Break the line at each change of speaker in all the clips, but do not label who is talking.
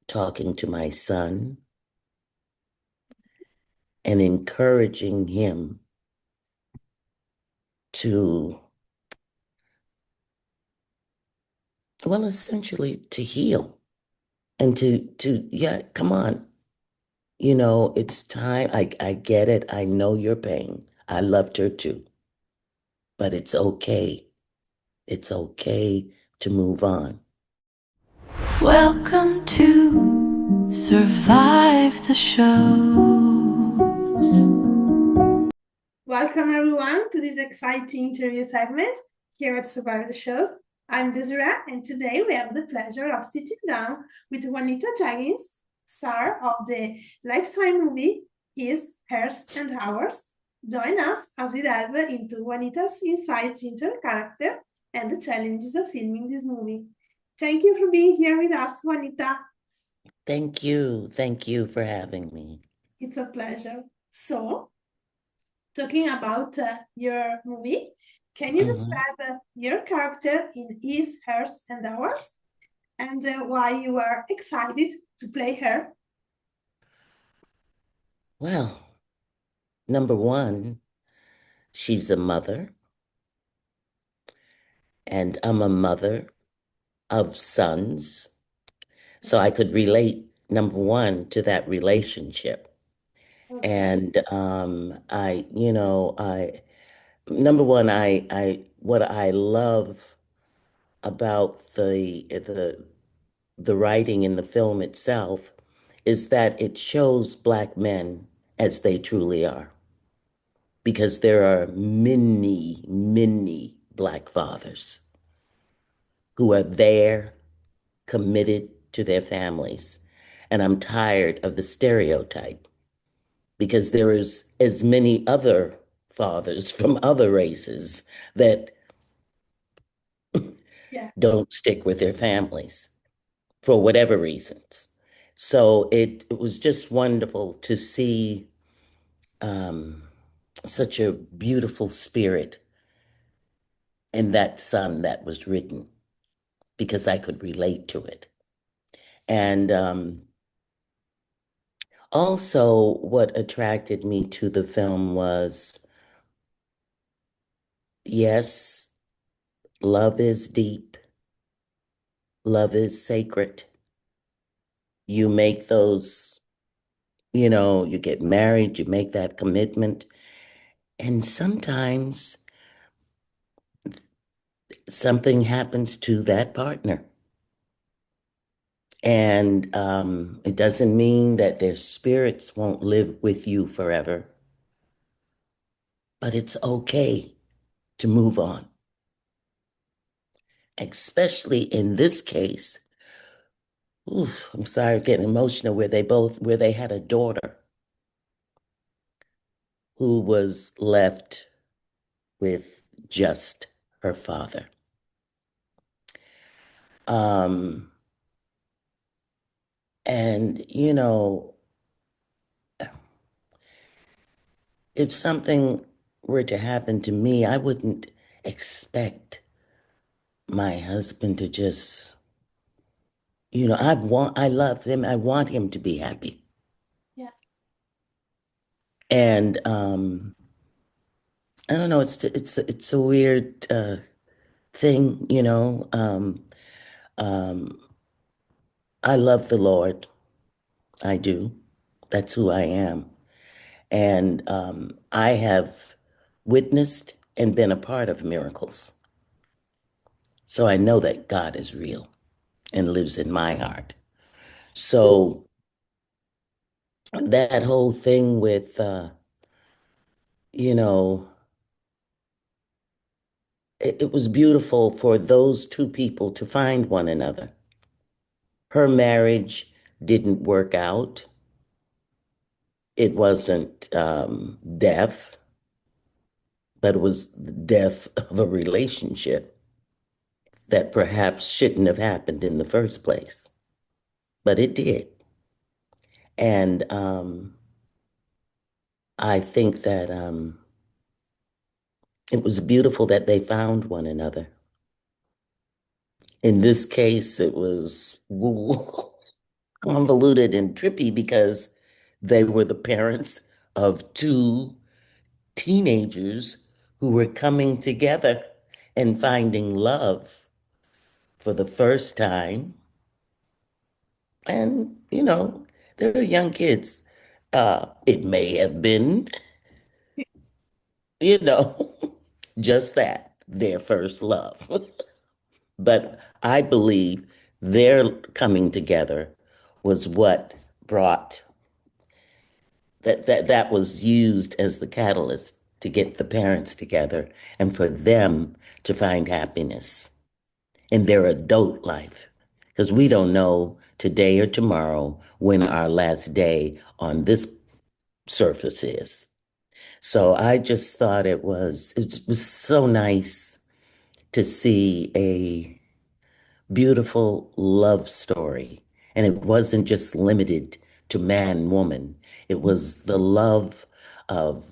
talking to my son and encouraging him to, well, essentially to heal and yeah, come on. It's time. I get it. I know your pain. I loved her too, but it's okay. It's okay to move on.
Welcome to Survive the Shows.
Welcome everyone to this exciting interview segment here at Survive the Shows. I'm Desiree, and today we have the pleasure of sitting down with Juanita Jennings, star of the Lifetime movie His, Hers, and Ours. Join us as we delve into Juanita's insights into her character and the challenges of filming this movie. Thank you for being here with us, Juanita.
Thank you. Thank you for having me.
It's a pleasure. So, talking about your movie, can you describe your character in His, Hers, and Ours, and why you were excited to play her?
Well, number one, she's a mother, and I'm a mother of sons. So I could relate, number one, to that relationship.
Okay.
And number one, what I love about the writing in the film itself is that it shows Black men as they truly are. Because there are many, many Black fathers who are there, committed to their families. And I'm tired of the stereotype because there is as many other fathers from other races that
Yeah.
don't stick with their families for whatever reasons. So it was just wonderful to see such a beautiful spirit in that son that was written because I could relate to it. And also, what attracted me to the film was yes, love is deep, love is sacred. You make those, you get married, you make that commitment. And sometimes something happens to that partner. And it doesn't mean that their spirits won't live with you forever, but it's okay to move on. Especially in this case, oof, I'm sorry, I'm getting emotional, where they had a daughter who was left with just her father. Um, and, if something were to happen to me, I wouldn't expect my husband to just, I love him. I want him to be happy.
Yeah.
And I don't know, it's a weird thing, Um, I love the Lord. I do. That's who I am. And I have witnessed and been a part of miracles. So I know that God is real and lives in my heart. So that whole thing with, you know, it was beautiful for those two people to find one another. Her marriage didn't work out. It wasn't death, but it was the death of a relationship that perhaps shouldn't have happened in the first place, but it did. And I think that it was beautiful that they found one another. In this case, it was, woo, convoluted and trippy because they were the parents of two teenagers who were coming together and finding love for the first time. And, they're young kids. It may have been, you know, just that, their first love. But I believe their coming together was what brought that was used as the catalyst to get the parents together and for them to find happiness in their adult life. Because we don't know today or tomorrow when our last day on this surface is. So I just thought it was so nice to see a beautiful love story. And it wasn't just limited to man, woman. It was the love of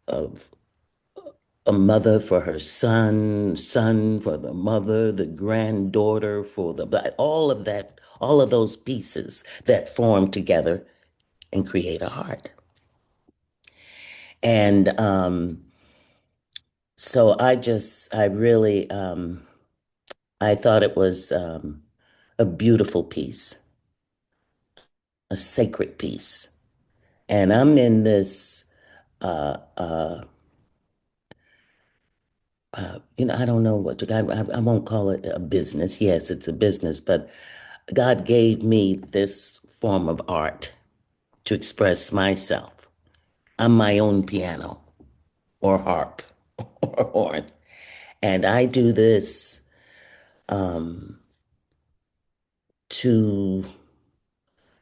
of a mother for her son, son for the mother, the granddaughter for the all of that, all of those pieces that form together and create a heart. And so I really, I thought it was a beautiful piece, a sacred piece. And I'm in this, uh, uh, I don't know what to, I won't call it a business. Yes, it's a business, but God gave me this form of art to express myself. I'm my own piano or harp or horn. And I do this to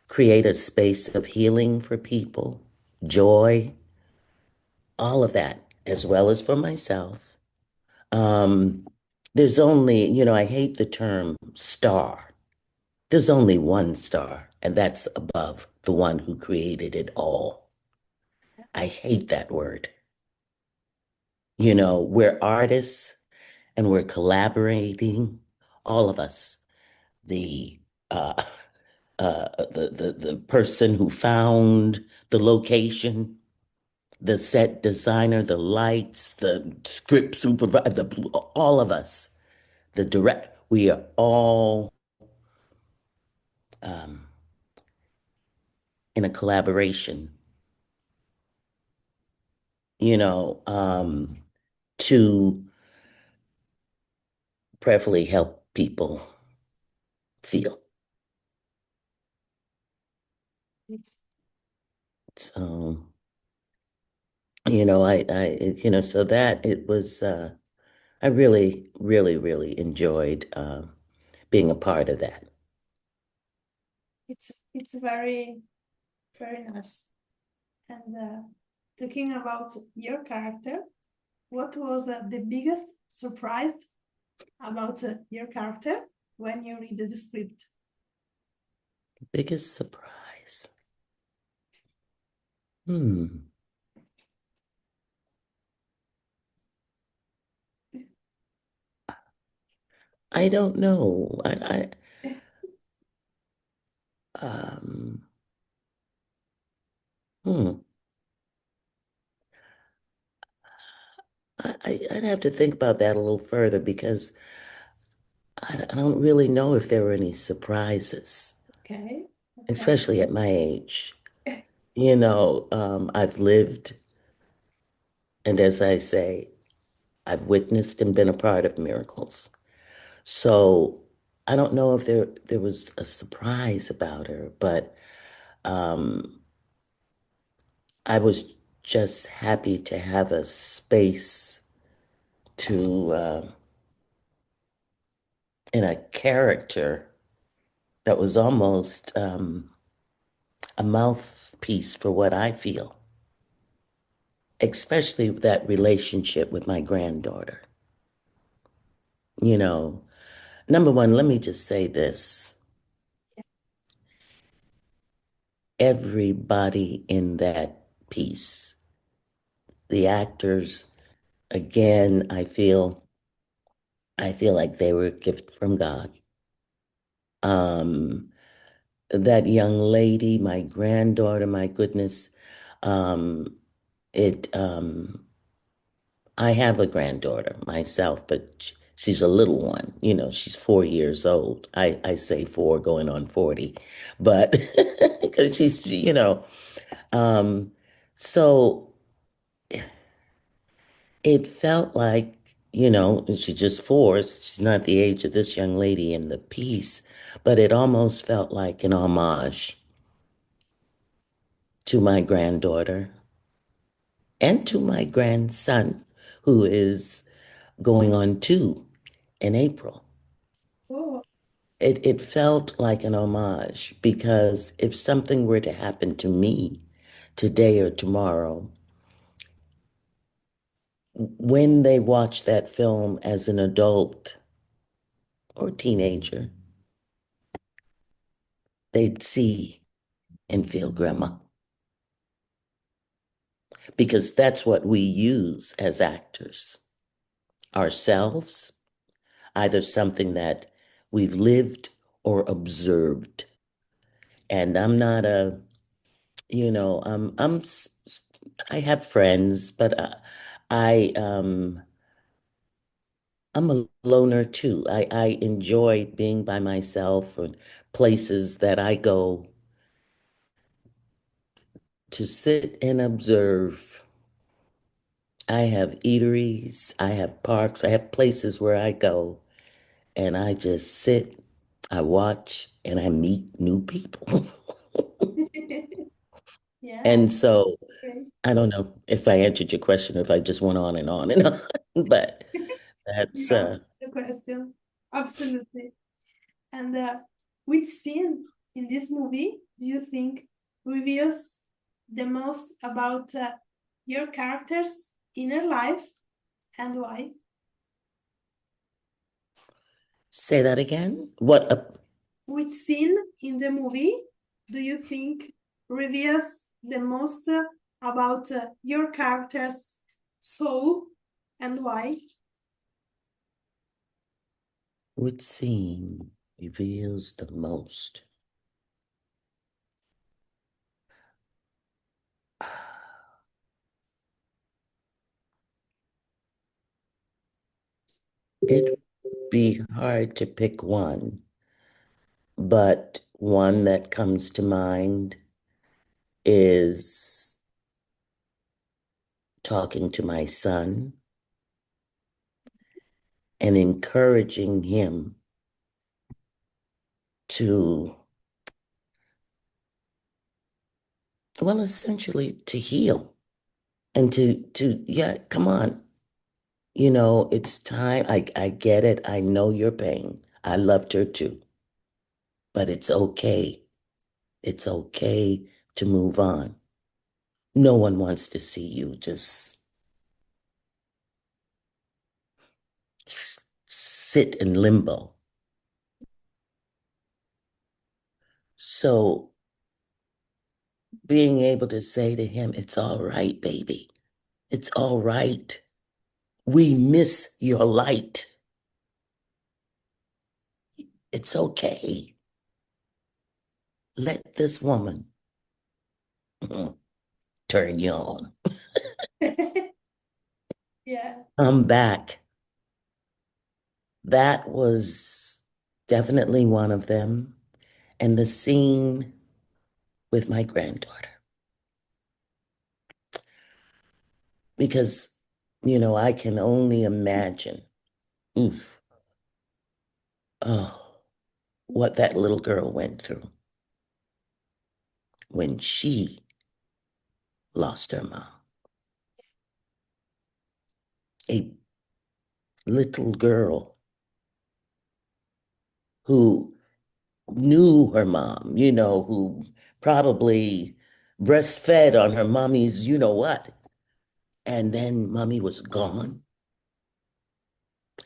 create a space of healing for people, joy, all of that, as well as for myself. Um, there's only, I hate the term star. There's only one star, and that's above the one who created it all. I hate that word. We're artists and we're collaborating, all of us. The uh, the person who found the location, the set designer, the lights, the script supervisor, all of us, the direct, we are all um, in a collaboration, you know, um, to prayerfully help people feel.
It's,
So, so that it was, I really, really, really enjoyed being a part of that.
it's very, very nice. And talking about your character, what was the biggest surprise about your character when you read the script?
Biggest surprise. Hmm. I don't know. Um, hmm. I'd have to think about that a little further because I don't really know if there were any surprises,
Okay, okay.
especially at my age.
Eh,
I've lived, and as I say, I've witnessed and been a part of miracles. So I don't know if there was a surprise about her, but um, I was just happy to have a space to in a character that was almost a mouthpiece for what I feel, especially that relationship with my granddaughter. You know, Number one, let me just say this. Everybody in that piece, the actors, again, I feel like they were a gift from God. Um, that young lady, my granddaughter, my goodness, um, it I have a granddaughter myself, but she's a little one. She's 4 years old. I say four going on 40, but because um, so it felt like, she's just four. She's not the age of this young lady in the piece, but it almost felt like an homage to my granddaughter and to my grandson, who is going on 2 in April.
Oh,
It felt like an homage because if something were to happen to me today or tomorrow, when they watch that film as an adult or teenager, they'd see and feel grandma because that's what we use as actors ourselves, either something that we've lived or observed. And I'm not a, you know, I have friends, but I'm a loner too. I enjoy being by myself or places that I go to sit and observe. I have eateries, I have parks, I have places where I go and I just sit, I watch, and I meet new people.
yeah,
And so
great.
I don't know if I answered your question or if I just went on and on and on, but
You
that's
answered the question. Absolutely. And which scene in this movie do you think reveals the most about your character's inner life and why?
say that again. What
Which scene in the movie do you think reveals the most about your character's soul and why?
which scene reveals the most? It'd be hard to pick one, but one that comes to mind is talking to my son and encouraging him to, well, essentially to heal and yeah, come on. It's time. I get it. I know your pain. I loved her too, but it's okay. It's okay to move on. No one wants to see you just sit in limbo. So being able to say to him, it's all right, baby. It's all right. We miss your light. It's okay. Let this woman turn you on.
Yeah.
Come back. That was definitely one of them. And the scene with my granddaughter. Because, I can only imagine, oof, oh, what that little girl went through when she lost her mom. A little girl who knew her mom, who probably breastfed on her mommy's, you know what. And then mommy was gone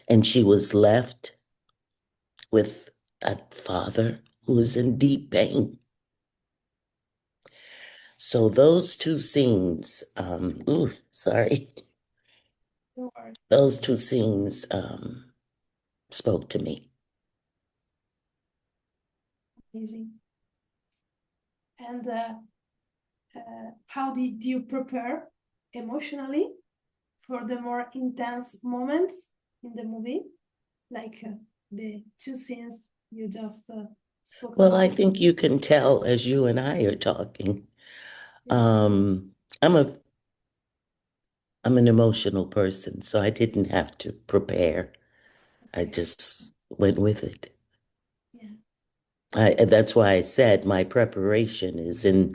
and she was left with a father who was in deep pain. So those two scenes, ooh, sorry, those two scenes spoke to me.
Amazing. And how did you prepare emotionally for the more intense moments in the movie, like the two scenes you just spoke
Well, I
about?
think you can tell as you and I are talking.
Yeah.
Um, I'm a I'm an emotional person, so I didn't have to prepare. I
Okay.
just went with it.
Yeah.
That's why I said my preparation is in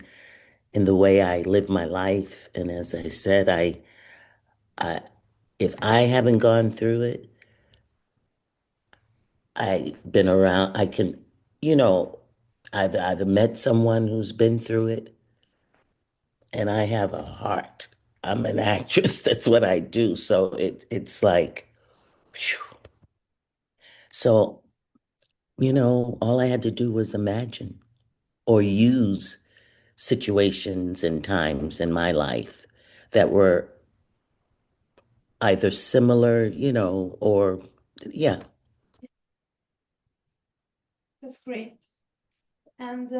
the way I live my life. And as I said, I if I haven't gone through it, I've been around, I can, you know, I've either met someone who's been through it, and I have a heart. I'm an actress. That's what I do. So it's like, phew. So, all I had to do was imagine or use situations and times in my life that were either similar, or yeah.
That's great. And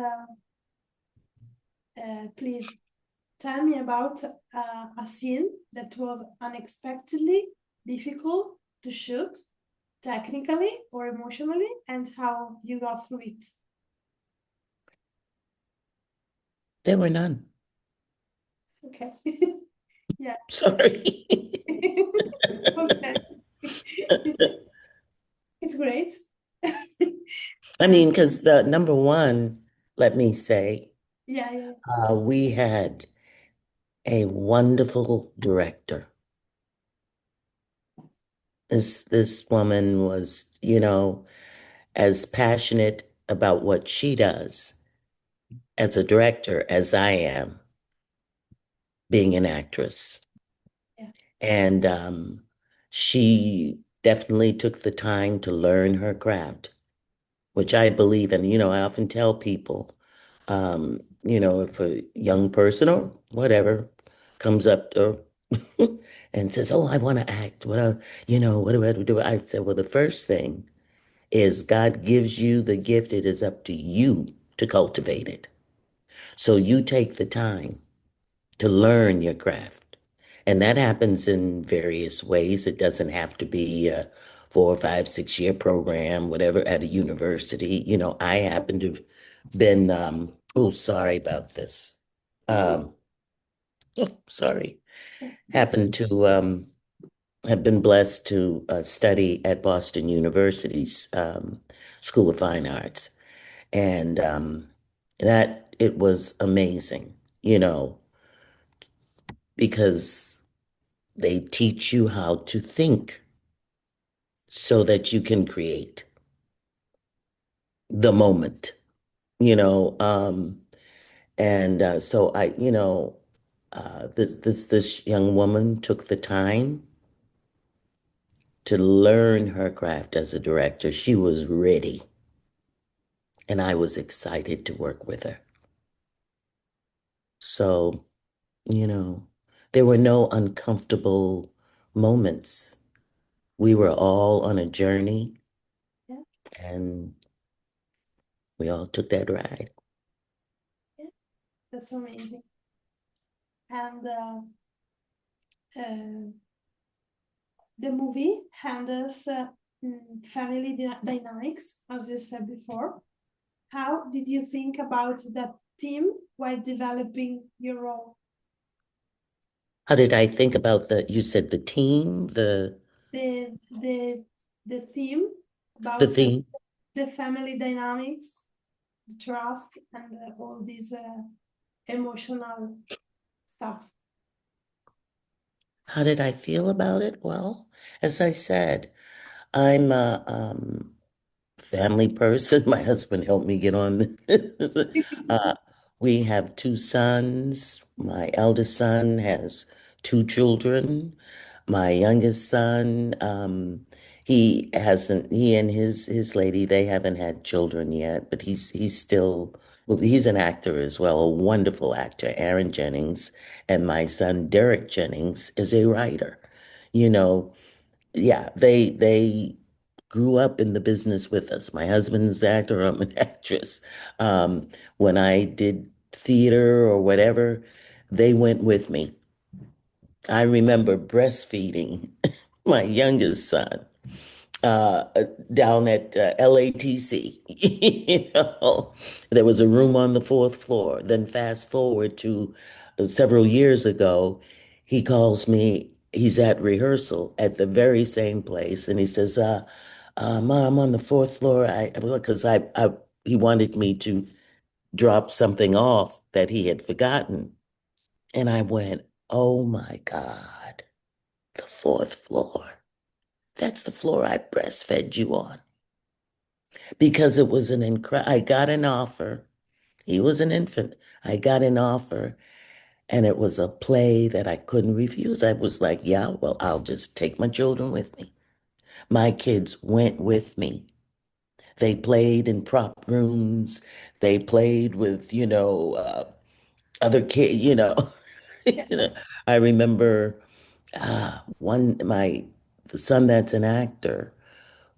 please tell me about a scene that was unexpectedly difficult to shoot, technically or emotionally, and how you got through it.
There were none.
Okay. Yeah.
Sorry.
Okay. It's great.
I
And
mean, because the number one, let me say,
yeah, yeah,
we had a wonderful director. This woman was, as passionate about what she does as a director as I am being an actress.
yeah,
And she definitely took the time to learn her craft, which I believe in. I often tell people, if a young person or whatever comes up to and says, "Oh, I want to act. What do I do?" I said, "Well, the first thing is God gives you the gift. It is up to you to cultivate it. So you take the time to learn your craft. And that happens in various ways. It doesn't have to be a 4, 5, 6 year program, whatever, at a university. I happen to have been, oh, sorry about this. Um, oh, sorry. Happened to have been blessed to study at Boston University's School of Fine Arts. And that it was amazing, because they teach you how to think so that you can create the moment, you know. And so this young woman took the time to learn her craft as a director. She was ready, and I was excited to work with her. So, you know, there were no uncomfortable moments. We were all on a journey,
yeah,
and we all took that ride.
yeah. That's amazing. And uh, the movie handles family dynamics, as you said before. How did you think about that theme while developing your role?
How did I think about you said the team,
The the the theme
the
about
theme?
the family dynamics, the trust, and all these emotional stuff.
How did I feel about it? Well, as I said, I'm a family person. My husband helped me get on this. We have 2 sons. My eldest son has 2 children. My youngest son, he and his lady, they haven't had children yet, but he's still, well, he's an actor as well, a wonderful actor, Aaron Jennings. And my son, Derek Jennings, is a writer. You know, yeah, they grew up in the business with us. My husband's an actor, I'm an actress. When I did theater or whatever, they went with me. I remember breastfeeding my youngest son uh, down at LATC. You know, there was a room on the fourth floor. Then fast forward to several years ago, he calls me. He's at rehearsal at the very same place, and he says, "Mom, on the fourth floor." Because he wanted me to drop something off that he had forgotten, and I went, "Oh my God, the fourth floor. That's the floor I breastfed you on." Because it was I got an offer. He was an infant. I got an offer, and it was a play that I couldn't refuse. I was like, yeah, well, I'll just take my children with me. My kids went with me. They played in prop rooms. They played with, other kids,
Yeah.
You know, I remember the son that's an actor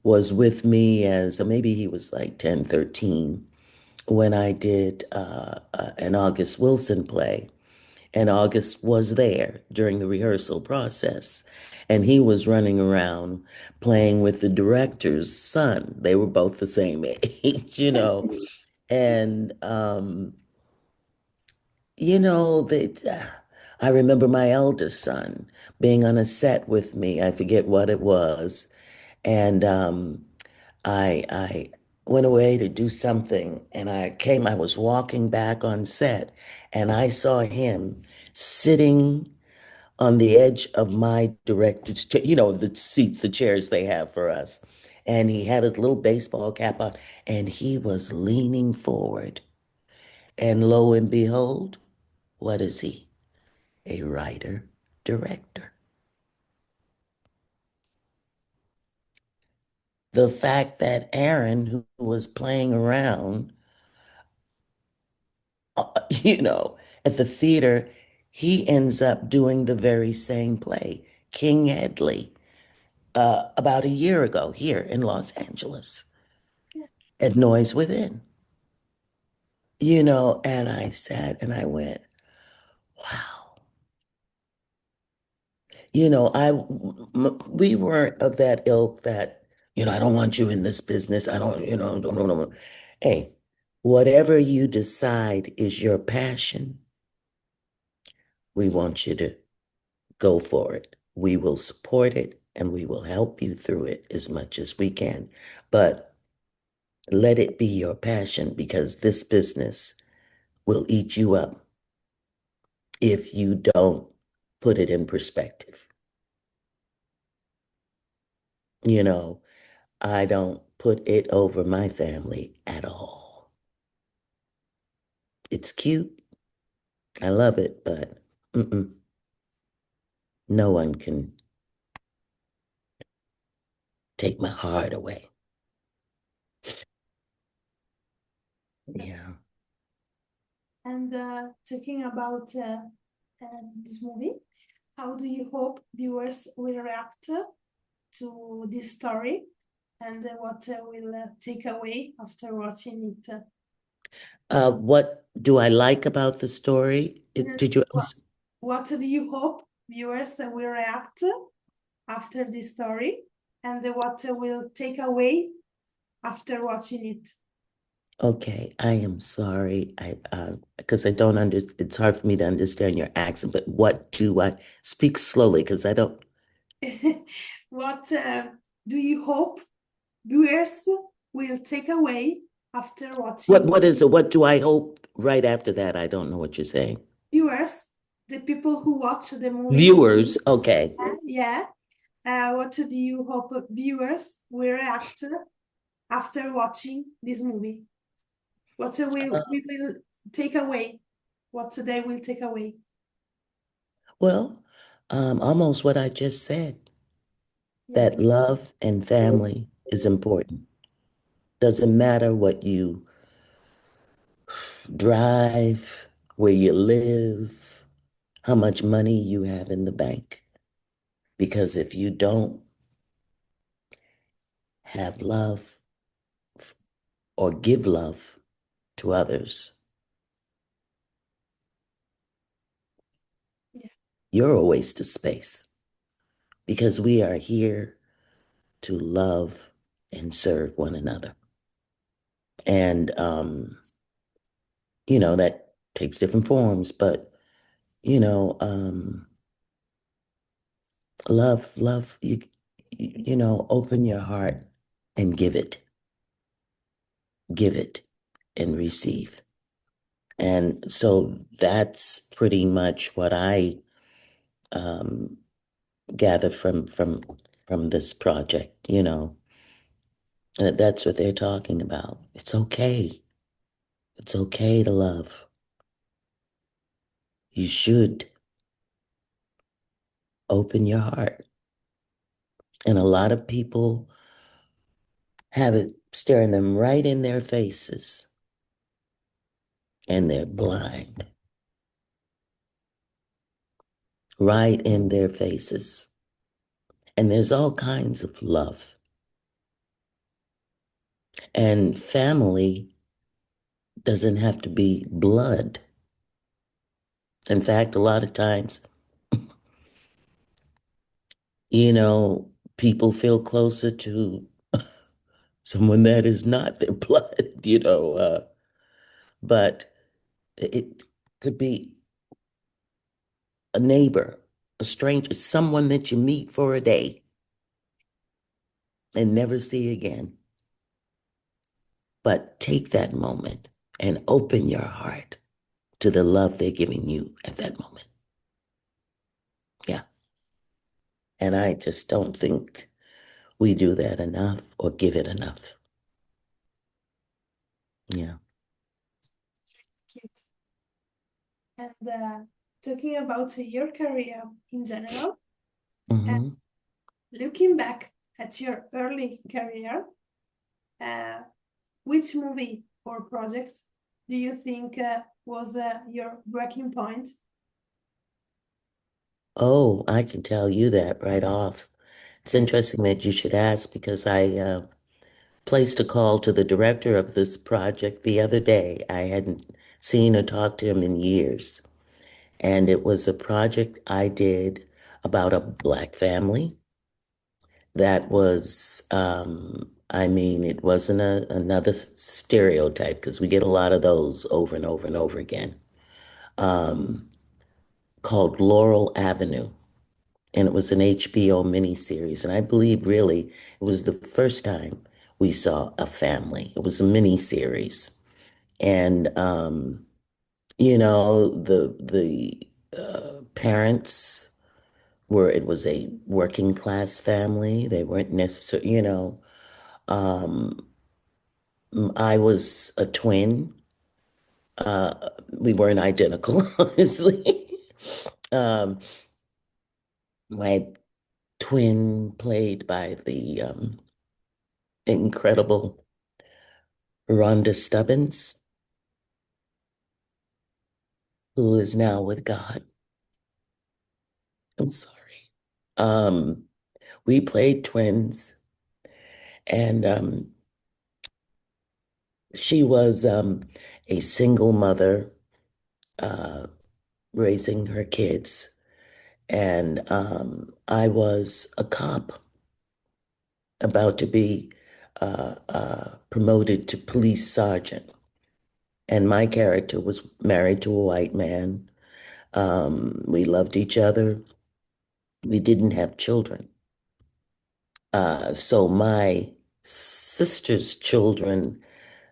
was with me as maybe he was like 10, 13 when I did an August Wilson play. And August was there during the rehearsal process. And he was running around playing with the director's son. They were both the same age, you know. And, I remember my eldest son being on a set with me. I forget what it was. And I went away to do something and I was walking back on set and I saw him sitting on the edge of my director's chair, the seats, the chairs they have for us. And he had his little baseball cap on and he was leaning forward. And lo and behold, what is he? A writer, director. The fact that Aaron, who was playing around, you know, at the theater, he ends up doing the very same play, King Edley, about a year ago here in Los Angeles at Noise Within. And I sat and I went, wow. We weren't of that ilk that, I don't want you in this business. I don't, don't. Hey, whatever you decide is your passion, we want you to go for it. We will support it and we will help you through it as much as we can. But let it be your passion because this business will eat you up if you don't put it in perspective. You know, I don't put it over my family at all. It's cute. I love it, but no one can take my heart away. Yeah.
And talking about this movie, how do you hope viewers will react to this story and what will take away after watching it?
What do I like about the story?
And
Did you?
what do you hope viewers will react after this story and what will take away after watching it?
Okay, I am sorry. I because I don't it's hard for me to understand your accent, but what do I speak slowly because I don't
What do you hope viewers will take away after watching?
what is it? What do I hope right after that? I don't know what you're saying.
Viewers, the people who watch the movie,
Viewers, okay.
yeah. What do you hope viewers will react after watching this movie? What we will take away? What they will take away?
Well, almost what I just said,
Yeah.
that love and family is important. Doesn't matter what you drive, where you live, how much money you have in the bank. Because if you don't have love or give love to others,
Yeah.
you're a waste of space because we are here to love and serve one another. And, that takes different forms, but, you know, love, open your heart and give it and receive. And so that's pretty much what I um, gather from this project. That's what they're talking about. It's okay. It's okay to love. You should open your heart. And a lot of people have it staring them right in their faces, and they're blind, right in their faces. And there's all kinds of love. And family doesn't have to be blood. In fact, a lot of times, you know, people feel closer to someone that is not their blood, but it could be a neighbor, a stranger, someone that you meet for a day and never see again. But take that moment and open your heart to the love they're giving you at that moment. Yeah. And I just don't think we do that enough or give it enough. Yeah.
Cute. And talking about your career in general, uh,
Hmm.
looking back at your early career, uh, which movie or project do you think was your breaking point?
Oh, I can tell you that right off. It's interesting that you should ask because I placed a call to the director of this project the other day. I hadn't seen or talked to him in years. And it was a project I did about a Black family that was, it wasn't another stereotype because we get a lot of those over and over and over again, um, called Laurel Avenue. And it was an HBO miniseries. And I believe really it was the first time we saw a family. It was a miniseries. And, the parents it was a working class family. They weren't necessarily, um, I was a twin. We weren't identical, honestly. Um, my twin played by the incredible Rhonda Stubbins, who is now with God. I'm sorry. Um, we played twins, and she was a single mother uh, raising her kids, and I was a cop about to be promoted to police sergeant. And my character was married to a white man. We loved each other. We didn't have children. So my sister's children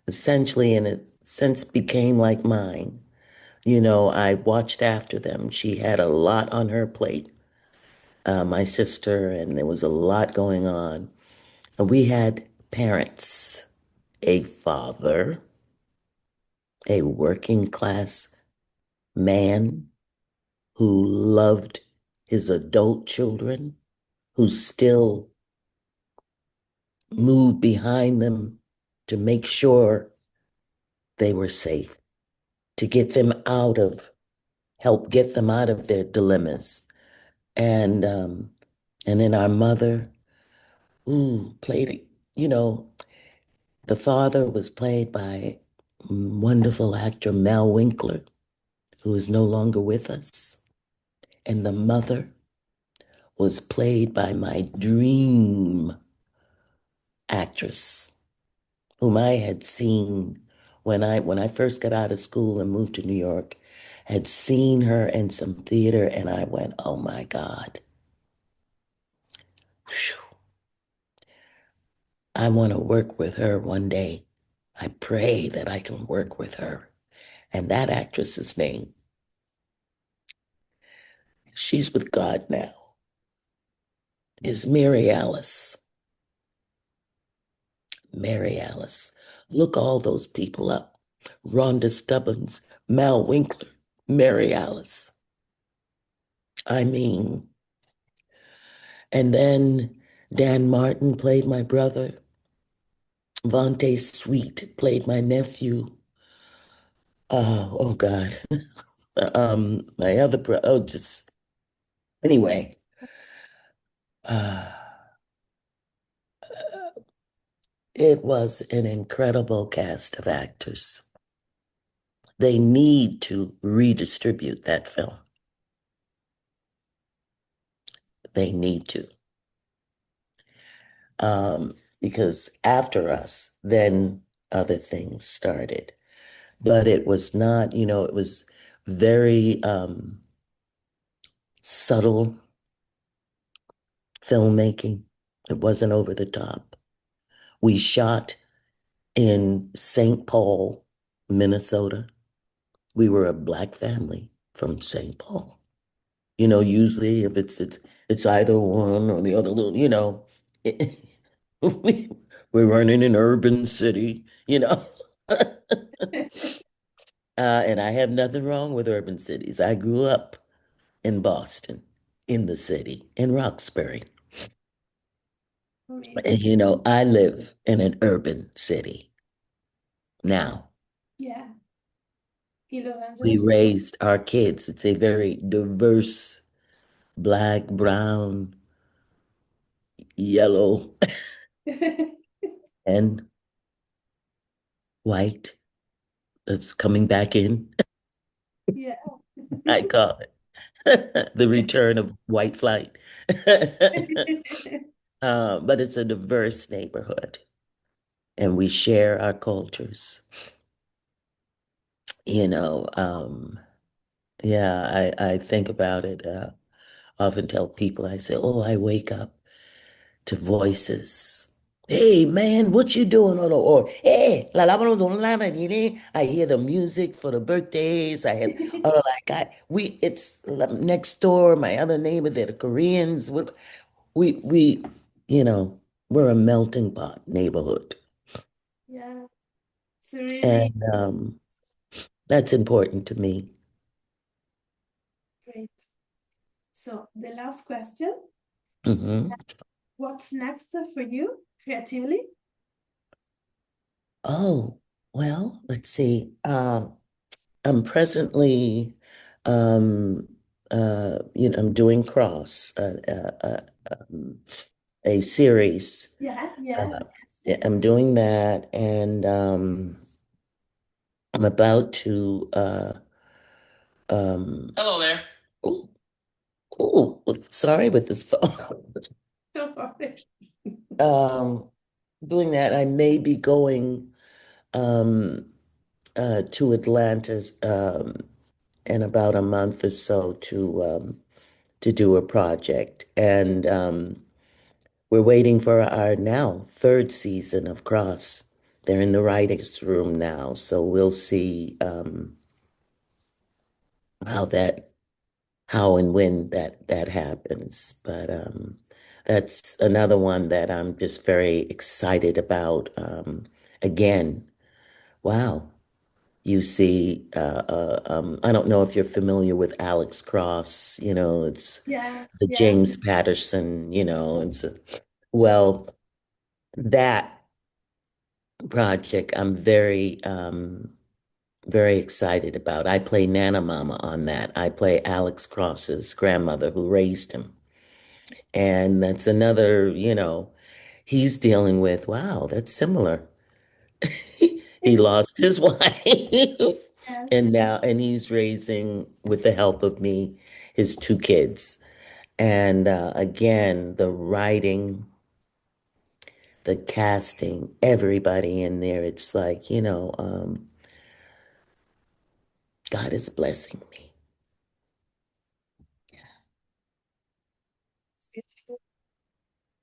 essentially, in a sense, became like mine. I watched after them. She had a lot on her plate, my sister, and there was a lot going on. And we had parents, a father, a working class man who loved his adult children, who still moved behind them to make sure they were safe, to help get them out of their dilemmas. And then our mother, played it. you know, the father was played by wonderful actor Mel Winkler, who is no longer with us. And the mother was played by my dream actress, whom I had seen when I first got out of school and moved to New York, had seen her in some theater, and I went, oh my God, whew, I want to work with her one day. I pray that I can work with her. And that actress's name, she's with God now, is Mary Alice. Mary Alice. Look all those people up. Rhonda Stubbins, Mal Winkler, Mary Alice. I mean, and then Dan Martin played my brother. Vontae Sweet played my nephew. Oh God. My other bro. Oh, just anyway. Uh, it was an incredible cast of actors. They need to redistribute that film. They need to. Because after us, then other things started. But it was not, it was very subtle filmmaking. It wasn't over the top. We shot in St. Paul, Minnesota. We were a black family from St. Paul. Usually if it's either one or the other little, it, we, we're running an urban city. And I have nothing wrong with urban cities. I grew up in Boston, in the city, in Roxbury.
Amazing.
And, I live in an urban city now.
Yeah. In Los
We
Angeles.
raised our kids. It's a very diverse black, brown, yellow, and white that's coming back in.
Yeah.
I call it the return of white flight. But it's a diverse neighborhood, and we share our cultures. You know, um, yeah, I think about it. Often tell people, I say, oh, I wake up to voices. Hey, man, what you doing? Or hey, I hear the music for the birthdays. I have, or like, it's next door, my other neighbor, they're the Koreans. We, we're a melting pot neighborhood.
Yeah. It's really
And that's important to me.
great. So the last question,
Hmm.
what's next for you creatively?
Oh, well, let's see. I'm presently, um, I'm doing Cross, a series.
Yeah, yeah.
Uh, yeah, I'm doing that, and I'm about to. Hello there. Oh, oh, sorry with this phone.
So perfect.
Um, Doing that, I may be going um, to Atlanta in about a month or so to do a project, and we're waiting for our now third season of Cross. They're in the writers' room now, so we'll see how that how and when that happens. But that's another one that I'm just very excited about. Again, wow. You see, I don't know if you're familiar with Alex Cross, it's
Yeah,
the
yeah,
James Patterson, well, that project I'm very excited about. I play Nana Mama on that. I play Alex Cross's grandmother who raised him. And that's another, he's dealing with, wow, that's similar. He
Yes,
lost his wife
yes,
and he's raising, with the help of me, his two kids. And again, the writing, the casting, everybody in there, it's like, God is blessing me.
it's beautiful.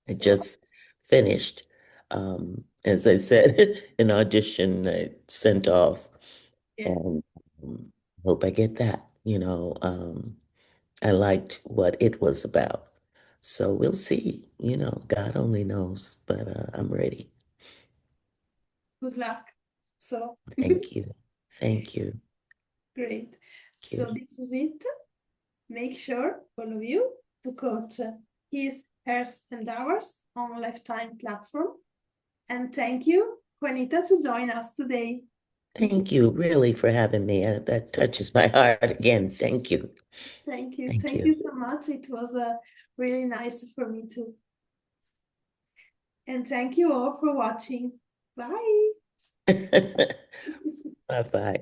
I
So,
just finished, as I said, an audition I sent off,
yeah,
and hope I get that. I liked what it was about. So we'll see. God only knows, but I'm ready.
good luck. So,
Thank you. Thank you.
great.
Thank you.
So, this is it. Make sure, all of you, to coach his, hers, and ours on Lifetime platform. And thank you, Juanita, to join us today.
Thank you really for having me. That touches my heart again. Thank you.
Thank you.
Thank
Thank
you.
you so much. It was really nice for me too. And thank you all for watching. Bye.
Bye bye.